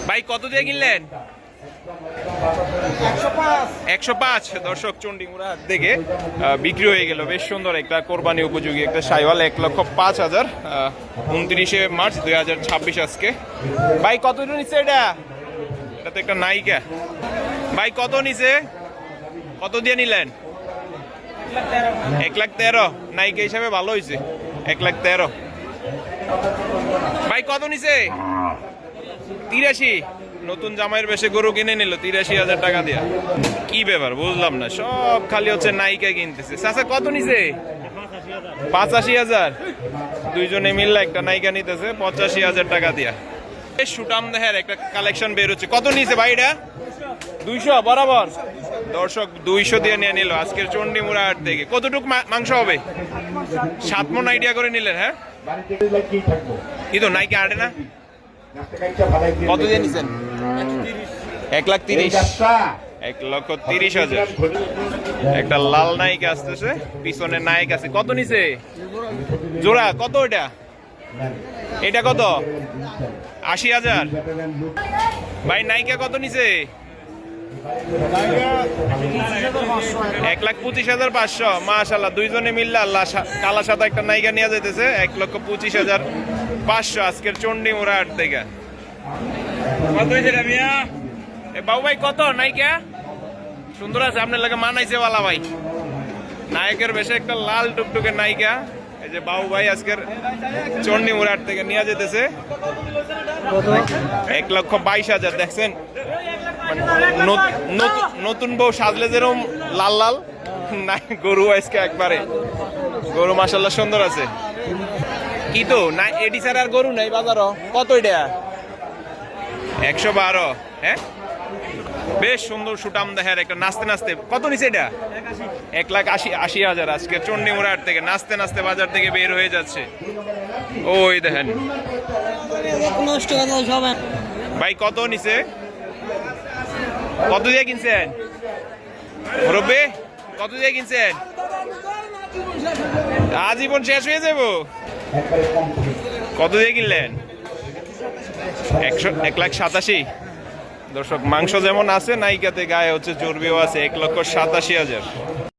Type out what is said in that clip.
ভাই কত দিয়ে কিনলেন? 105। দর্শক চন্ডিমুড়া হাট থেকে বিক্রি হয়ে গেল। বেশ সুন্দর একটা কোরবানি উপযোগী একটা সাইওয়াল, 1,05,000, 29শে মার্চ 2026 আজকে। ভাই কত নিচ্ছে এটা? এটা তো একটা নায়িকা। ভাই কত নিছে? কত দিয়ে নিলেন? 1,13,000। নায়িকা হিসাবে ভালো হয়েছে, 1,13,000। ভাই কত নিছে? 83। নতুন জামাইয়ের বেশে গরু কিনে নিল 83,000 টাকা দিয়া। কি ব্যাপার বুঝলাম না, সব খালি হচ্ছে নায়িকা কিনতেছে। চাচা কত নিছে? 85,000। দুইজনে মিললে একটা নায়িকা নিতেছে 85,000 টাকা দিয়া। বেশ সুটাম দেহের একটা কালেকশন বের হচ্ছে। কত নিছে ভাই এটা? 200 বরাবর। দর্শক 200 দিয়ে নিয়ে নিল আজকের চন্ডিমুড়া হাট থেকে। কতটুক মাংস হবে? 7 মণ আইডিয়া করে নিলেন? হ্যাঁ, কি তো নায়িকা আটে না। কত দিয়ে নিছেন? 1,30,000। 1,30,000। একটা লাল নায়িক আসতেছে, পিছনে নায়ক আছে। কত নিছে জোড়া? কত এটা? এটা কত? 80,000। ভাই নায়িকা কত নিছে? 1,25,500। মাশাআল্লাহ, দুইজনে মিললে আল্লাহ কালা সাদা একটা নায়িকা নিয়ে যাইতেছে 1,25,500 আজকের চন্ডিমুড়া হাট থেকে। বাবু ভাই কত নায়িকা? সুন্দর আছে, আপনার লাগে মানাইছে ওয়ালা ভাই। নায়কের বেশে একটা লাল টুকটুকে নায়িকা। এই যে বাবু ভাই আজকের চন্ডিমুড়া হাট থেকে নিয়ে যেতেছে 1,22,000। দেখছেন নতুন বউ সাজলে যেরকম লাল লাল নাই, গরু আজকে একবারে। গরু মাশাআল্লাহ সুন্দর আছে। কি তো না এডি ছাড়া আর গরু নাই বাজারও। কত এটা? 112। হ্যাঁ, বেশ সুন্দর সুটাম দেহের একটা নাচতে নাচতে। কত নিচে এটা? 1,80,000 আজকে চন্ডিমুড়া হাট থেকে নাচতে নাচতে বাজার থেকে বের হয়ে যাচ্ছে। ওই দেখেন ভাই কত নিচে? কত দিয়ে কিনছেন মুরব্বি? কত দিয়ে কিনছেন? আজীবন শেষ হয়ে যাব। কত দিয়ে কিনলেন? 1,87,000। দর্শক মাংস যেমন আছে নায়িকাতে গায়ে হচ্ছে চর্বিও আছে। 1,87,000।